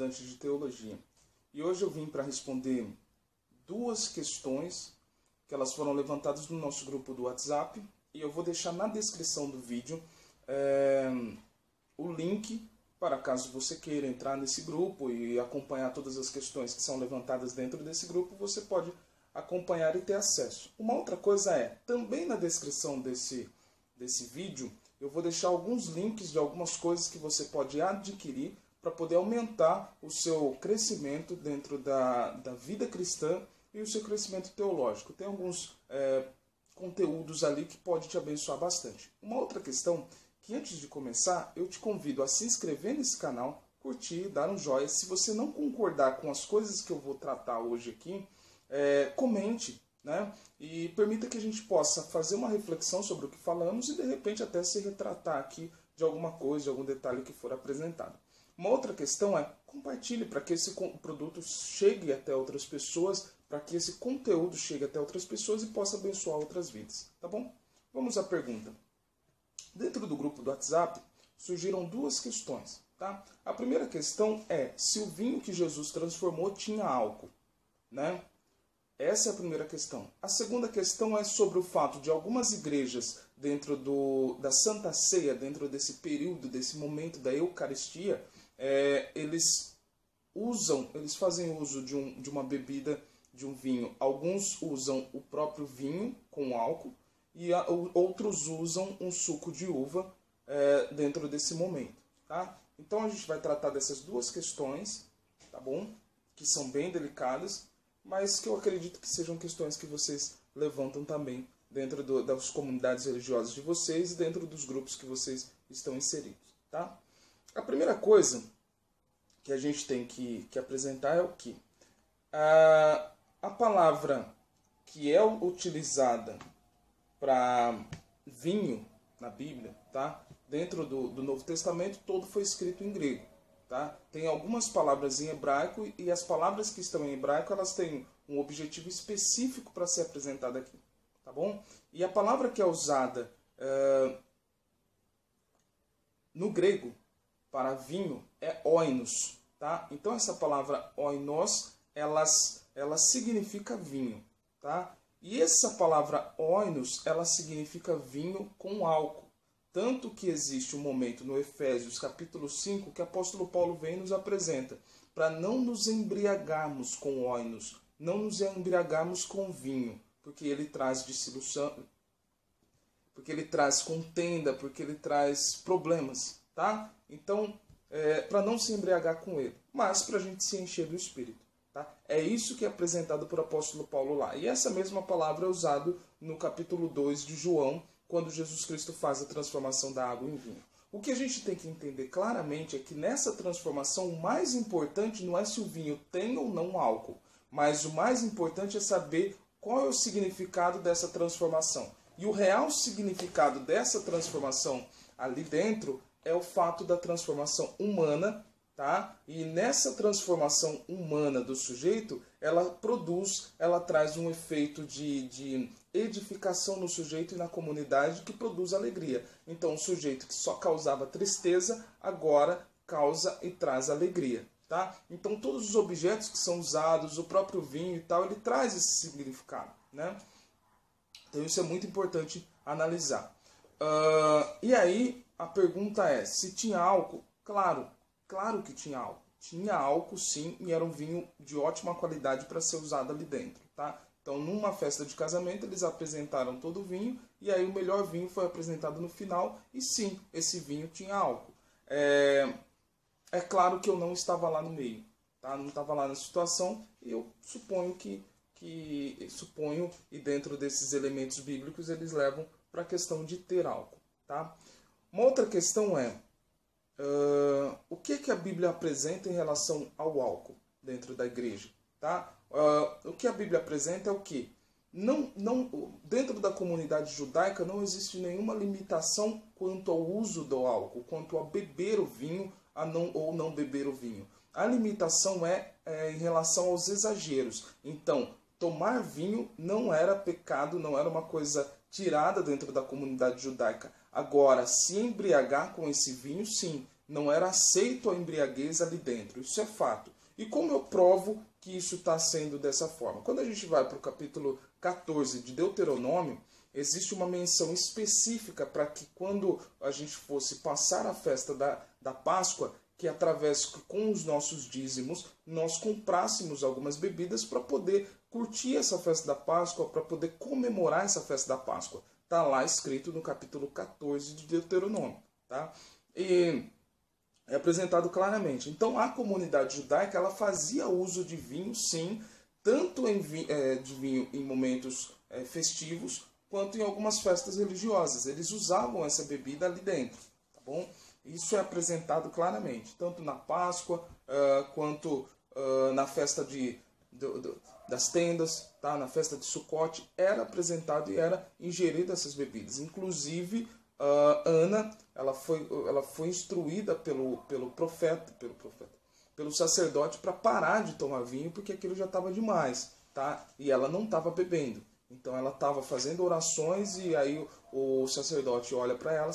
estudante de teologia. E hoje eu vim para responder duas questões que elas foram levantadas no nosso grupo do WhatsApp. E eu vou deixar na descrição do vídeo o link para caso você queira entrar nesse grupo e acompanhar todas as questões que são levantadas dentro desse grupo, você pode acompanhar e ter acesso. Uma outra coisa é, também na descrição desse vídeo, eu vou deixar alguns links de algumas coisas que você pode adquirir para poder aumentar o seu crescimento dentro da vida cristã e o seu crescimento teológico. Tem alguns conteúdos ali que pode te abençoar bastante. Uma outra questão, que antes de começar, eu te convido a se inscrever nesse canal, curtir, dar um joinha. Se você não concordar com as coisas que eu vou tratar hoje aqui, comente, né? E permita que a gente possa fazer uma reflexão sobre o que falamos e de repente até se retratar aqui de alguma coisa, de algum detalhe que for apresentado. Uma outra questão é, compartilhe para que esse produto chegue até outras pessoas, para que esse conteúdo chegue até outras pessoas e possa abençoar outras vidas, tá bom? Vamos à pergunta. Dentro do grupo do WhatsApp surgiram duas questões, tá? A primeira questão é se o vinho que Jesus transformou tinha álcool, né? Essa é a primeira questão. A segunda questão é sobre o fato de algumas igrejas dentro da Santa Ceia, dentro desse período, desse momento da Eucaristia, eles fazem uso de uma bebida, de um vinho. Alguns usam o próprio vinho com álcool e outros usam um suco de uva dentro desse momento, tá? Então a gente vai tratar dessas duas questões, tá bom? Que são bem delicadas, mas que eu acredito que sejam questões que vocês levantam também dentro das comunidades religiosas de vocês e dentro dos grupos que vocês estão inseridos, tá? A primeira coisa que a gente tem que apresentar é o que? A palavra que é utilizada para vinho na Bíblia, tá? Dentro do Novo Testamento, todo foi escrito em grego. Tá? Tem algumas palavras em hebraico e as palavras que estão em hebraico elas têm um objetivo específico para ser apresentada aqui, tá bom? E a palavra que é usada no grego para vinho é oinos, tá? Então essa palavra oinos ela significa vinho, tá? E essa palavra oinos ela significa vinho com álcool. Tanto que existe um momento no Efésios capítulo 5 que o apóstolo Paulo vem e nos apresenta para não nos embriagarmos com oinos, não nos embriagarmos com vinho, porque ele traz dissolução, porque ele traz contenda, porque ele traz problemas, tá? Então, para não se embriagar com ele, mas para a gente se encher do Espírito. Tá? É isso que é apresentado por apóstolo Paulo lá. E essa mesma palavra é usada no capítulo 2 de João, quando Jesus Cristo faz a transformação da água em vinho. O que a gente tem que entender claramente é que nessa transformação o mais importante não é se o vinho tem ou não álcool, mas o mais importante é saber qual é o significado dessa transformação. E o real significado dessa transformação ali dentro é o fato da transformação humana, tá? E nessa transformação humana do sujeito, ela traz um efeito de edificação no sujeito e na comunidade que produz alegria. Então, o sujeito que só causava tristeza, agora causa e traz alegria, tá? Então, todos os objetos que são usados, o próprio vinho e tal, ele traz esse significado, né? Então, isso é muito importante analisar. E aí, a pergunta é, se tinha álcool? Claro que tinha álcool. Tinha álcool sim, e era um vinho de ótima qualidade para ser usado ali dentro, tá? Então, numa festa de casamento, eles apresentaram todo o vinho, e aí o melhor vinho foi apresentado no final, e sim, esse vinho tinha álcool. É claro que eu não estava lá no meio, tá? Não estava lá na situação, e eu suponho e dentro desses elementos bíblicos, eles levam para a questão de ter álcool, tá? Uma outra questão é, o que a Bíblia apresenta em relação ao álcool dentro da igreja, tá? O que a Bíblia apresenta é o que? Dentro da comunidade judaica não existe nenhuma limitação quanto ao uso do álcool, quanto a beber o vinho ou não beber o vinho. A limitação é em relação aos exageros. Então, tomar vinho não era pecado, não era uma coisa tirada dentro da comunidade judaica. Agora, se embriagar com esse vinho, sim, não era aceito a embriaguez ali dentro. Isso é fato. E como eu provo que isso está sendo dessa forma? Quando a gente vai para o capítulo 14 de Deuteronômio, existe uma menção específica para que quando a gente fosse passar a festa da Páscoa, que através com os nossos dízimos, nós comprássemos algumas bebidas para poder curtir essa festa da Páscoa, para poder comemorar essa festa da Páscoa. Está lá escrito no capítulo 14 de Deuteronômio. Tá? E é apresentado claramente. Então a comunidade judaica ela fazia uso de vinho, sim, tanto de vinho em momentos festivos, quanto em algumas festas religiosas. Eles usavam essa bebida ali dentro. Tá bom? Isso é apresentado claramente, tanto na Páscoa, quanto na festa das tendas, tá? Na festa de Sucote, era apresentado e era ingerido essas bebidas. Inclusive, Ana, ela foi instruída pelo sacerdote para parar de tomar vinho, porque aquilo já estava demais, tá? E ela não estava bebendo. Então ela estava fazendo orações e aí o sacerdote olha para ela,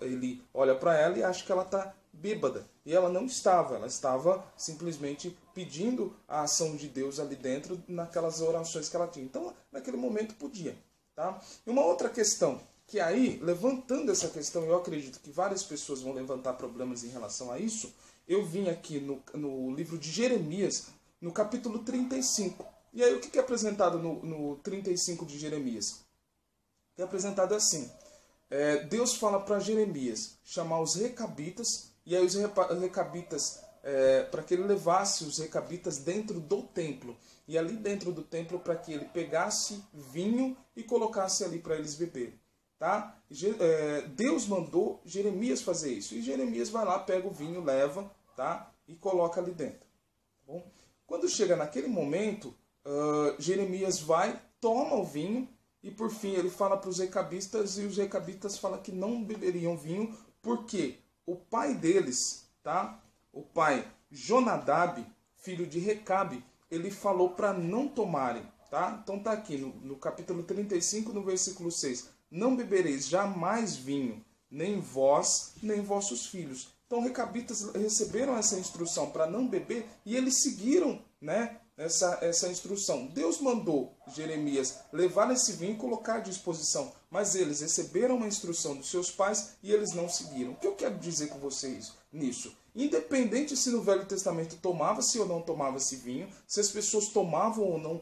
ele olha para ela e acha que ela está bêbada. E ela não estava, ela estava simplesmente pedindo a ação de Deus ali dentro naquelas orações que ela tinha. Então, naquele momento podia. Tá? E uma outra questão, que aí, levantando essa questão, eu acredito que várias pessoas vão levantar problemas em relação a isso, eu vim aqui no livro de Jeremias, no capítulo 35. E aí o que é apresentado no 35 de Jeremias? É apresentado assim. Deus fala para Jeremias chamar os recabitas, e aí os recabitas, para que ele levasse os recabitas dentro do templo, e ali dentro do templo para que ele pegasse vinho e colocasse ali para eles beberem. Tá? Deus mandou Jeremias fazer isso, e Jeremias vai lá, pega o vinho, leva, tá? E coloca ali dentro. Tá bom? Quando chega naquele momento, Jeremias vai, toma o vinho, e por fim ele fala para os recabitas, e os recabitas falam que não beberiam vinho, porque o pai deles, tá? O pai Jonadab, filho de Recabe, ele falou para não tomarem. Tá? Então está aqui no capítulo 35, no versículo 6. Não bebereis jamais vinho, nem vós, nem vossos filhos. Então recabitas receberam essa instrução para não beber e eles seguiram, né, essa instrução. Deus mandou Jeremias levar esse vinho e colocar à disposição, mas eles receberam uma instrução dos seus pais e eles não seguiram. O que eu quero dizer com vocês nisso? Independente se no Velho Testamento tomava-se ou não tomava-se vinho, se as pessoas tomavam ou não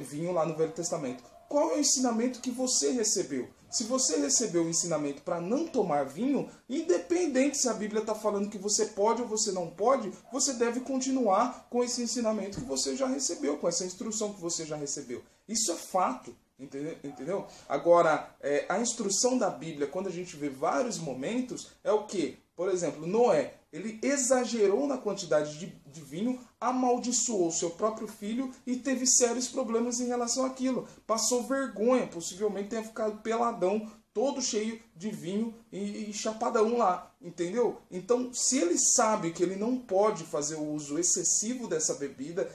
vinho lá no Velho Testamento, qual é o ensinamento que você recebeu? Se você recebeu o ensinamento para não tomar vinho, independente se a Bíblia está falando que você pode ou você não pode, você deve continuar com esse ensinamento que você já recebeu, com essa instrução que você já recebeu. Isso é fato, entendeu? Agora, a instrução da Bíblia, quando a gente vê vários momentos, é o quê? Por exemplo, Noé, ele exagerou na quantidade de vinho, amaldiçoou seu próprio filho e teve sérios problemas em relação àquilo. Passou vergonha, possivelmente tenha ficado peladão, todo cheio de vinho e chapadão lá, entendeu? Então, se ele sabe que ele não pode fazer o uso excessivo dessa bebida,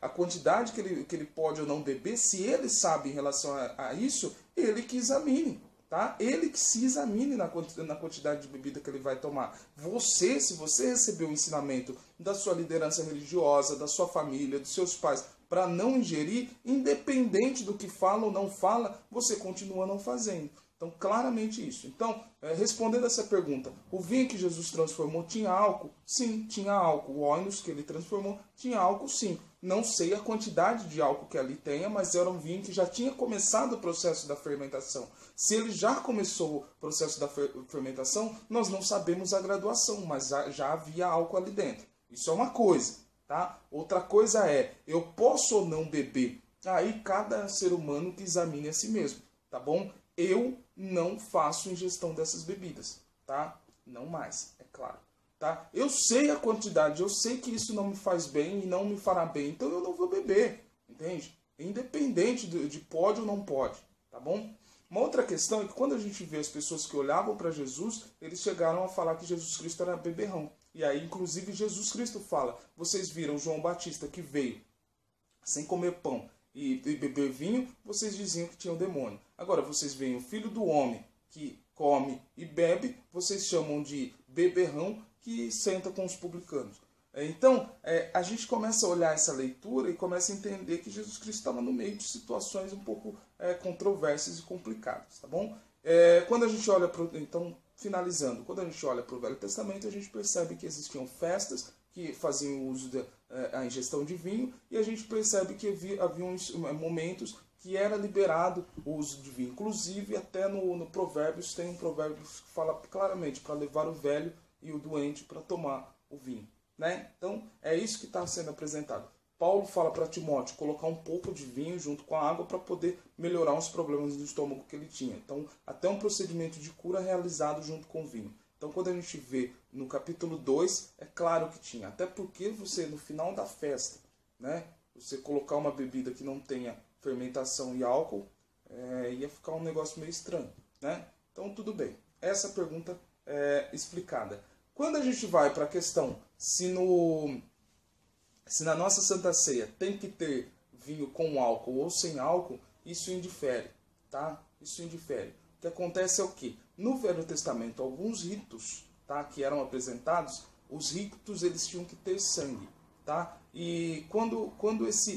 a quantidade que ele pode ou não beber, se ele sabe em relação a isso, ele que examine. Tá? Ele que se examine na quantidade de bebida que ele vai tomar. Se você recebeu o ensinamento da sua liderança religiosa, da sua família, dos seus pais, para não ingerir, independente do que fala ou não fala, você continua não fazendo. Então, claramente isso. Então, respondendo essa pergunta, o vinho que Jesus transformou tinha álcool? Sim, tinha álcool. O óinos que ele transformou tinha álcool, sim. Não sei a quantidade de álcool que ali tenha, mas era um vinho que já tinha começado o processo da fermentação. Se ele já começou o processo da fermentação, nós não sabemos a graduação, mas já havia álcool ali dentro. Isso é uma coisa, tá? Outra coisa eu posso ou não beber? Aí cada ser humano que examine a si mesmo, tá bom? Eu não faço ingestão dessas bebidas, tá? Não mais, é claro. Tá? Eu sei a quantidade, eu sei que isso não me faz bem e não me fará bem, então eu não vou beber, entende? Independente de pode ou não pode, tá bom? Uma outra questão é que quando a gente vê as pessoas que olhavam para Jesus, eles chegaram a falar que Jesus Cristo era beberrão. E aí, inclusive, Jesus Cristo fala, vocês viram João Batista que veio sem comer pão e beber vinho, vocês diziam que tinha um demônio. Agora, vocês veem o Filho do Homem que come e bebe, vocês chamam de beberrão, que senta com os publicanos. Então, a gente começa a olhar essa leitura e começa a entender que Jesus Cristo estava no meio de situações um pouco controversas e complicadas, tá bom? Quando a gente olha para então, finalizando, quando a gente olha para o Velho Testamento, a gente percebe que existiam festas que faziam uso da ingestão de vinho, e a gente percebe que havia momentos que era liberado o uso de vinho. Inclusive, até no Provérbios, tem um provérbio que fala claramente para levar o velho e o doente para tomar o vinho. Né? Então, é isso que está sendo apresentado. Paulo fala para Timóteo colocar um pouco de vinho junto com a água para poder melhorar os problemas do estômago que ele tinha. Então, até um procedimento de cura realizado junto com o vinho. Então, quando a gente vê no capítulo 2, é claro que tinha. Até porque você, no final da festa, né, você colocar uma bebida que não tenha fermentação e álcool, ia ficar um negócio meio estranho. Né? Então, tudo bem. Essa pergunta é explicada. Quando a gente vai para a questão se na nossa Santa Ceia tem que ter vinho com álcool ou sem álcool, isso indifere, tá? Isso indifere. O que acontece é o quê? No Velho Testamento, alguns ritos, tá, que eram apresentados, os ritos eles tinham que ter sangue, tá? E quando esse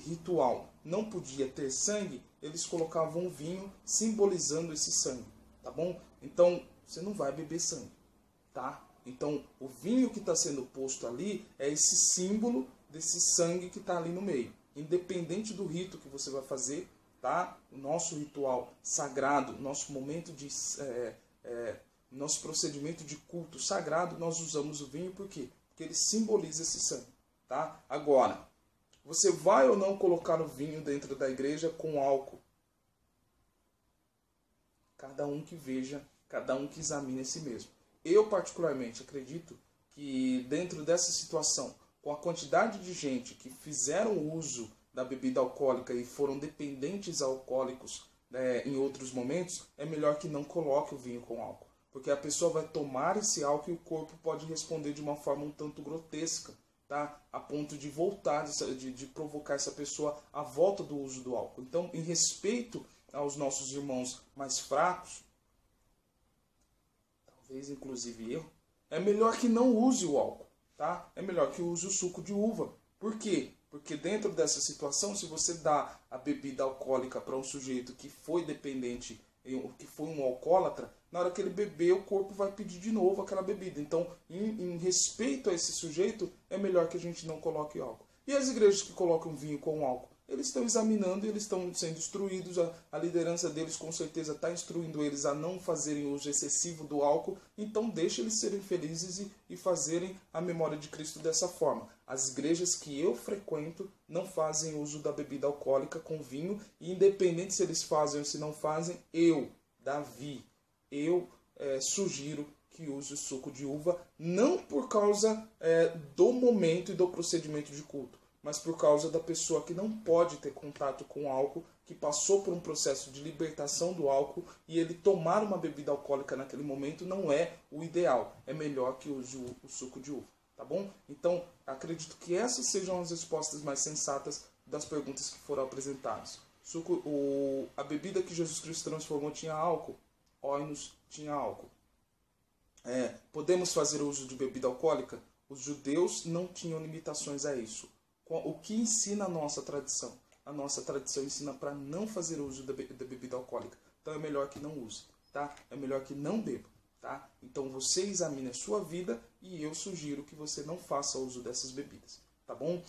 ritual não podia ter sangue, eles colocavam vinho simbolizando esse sangue, tá bom? Então, você não vai beber sangue, tá? Então, o vinho que está sendo posto ali é esse símbolo desse sangue que está ali no meio. Independente do rito que você vai fazer, tá? O nosso ritual sagrado, nosso momento de nosso procedimento de culto sagrado, nós usamos o vinho por quê? Porque ele simboliza esse sangue, tá? Agora, você vai ou não colocar o vinho dentro da igreja com álcool? Cada um que veja, cada um que examine a si mesmo. Eu, particularmente, acredito que dentro dessa situação, com a quantidade de gente que fizeram uso da bebida alcoólica e foram dependentes alcoólicos em outros momentos, é melhor que não coloque o vinho com álcool. Porque a pessoa vai tomar esse álcool e o corpo pode responder de uma forma um tanto grotesca, tá? A ponto de voltar, de provocar essa pessoa à volta do uso do álcool. Então, em respeito aos nossos irmãos mais fracos, inclusive eu, é melhor que não use o álcool, tá? É melhor que use o suco de uva. Por quê? Porque dentro dessa situação, se você dá a bebida alcoólica para um sujeito que foi dependente, que foi um alcoólatra, na hora que ele beber, o corpo vai pedir de novo aquela bebida. Então, em respeito a esse sujeito, é melhor que a gente não coloque álcool. E as igrejas que colocam vinho com álcool? Eles estão examinando e eles estão sendo instruídos, a liderança deles com certeza está instruindo eles a não fazerem uso excessivo do álcool, então deixa eles serem felizes e fazerem a memória de Cristo dessa forma. As igrejas que eu frequento não fazem uso da bebida alcoólica com vinho, e independente se eles fazem ou se não fazem, Davi, sugiro que use o suco de uva, não por causa do momento e do procedimento de culto, mas por causa da pessoa que não pode ter contato com álcool, que passou por um processo de libertação do álcool, e ele tomar uma bebida alcoólica naquele momento não é o ideal. É melhor que use o suco de uva, tá bom? Então, acredito que essas sejam as respostas mais sensatas das perguntas que foram apresentadas. A bebida que Jesus Cristo transformou tinha álcool? Oinos tinha álcool. Podemos fazer uso de bebida alcoólica? Os judeus não tinham limitações a isso. O que ensina a nossa tradição? A nossa tradição ensina para não fazer uso da bebida alcoólica. Então é melhor que não use, tá? É melhor que não beba, tá? Então você examine a sua vida e eu sugiro que você não faça uso dessas bebidas, tá bom?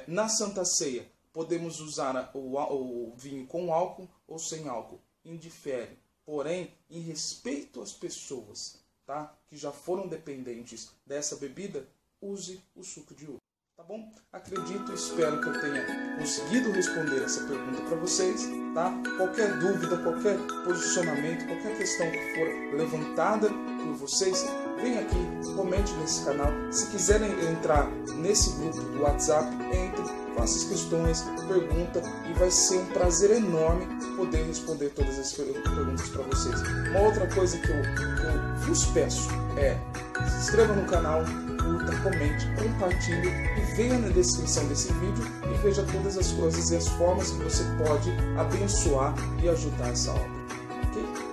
Na Santa Ceia, podemos usar o vinho com álcool ou sem álcool? Indifere. Porém, em respeito às pessoas, tá, que já foram dependentes dessa bebida, use o suco de uva. Tá bom? Acredito e espero que eu tenha conseguido responder essa pergunta para vocês, tá? Qualquer dúvida, qualquer posicionamento, qualquer questão que for levantada por vocês, vem aqui, comente nesse canal. Se quiserem entrar nesse grupo do WhatsApp, entre, faça as questões, pergunta, e vai ser um prazer enorme poder responder todas as perguntas para vocês. Uma outra coisa que eu vos peço é: se inscreva no canal, curta, comente, compartilhe e venha na descrição desse vídeo e veja todas as coisas e as formas que você pode abençoar e ajudar essa obra. Ok?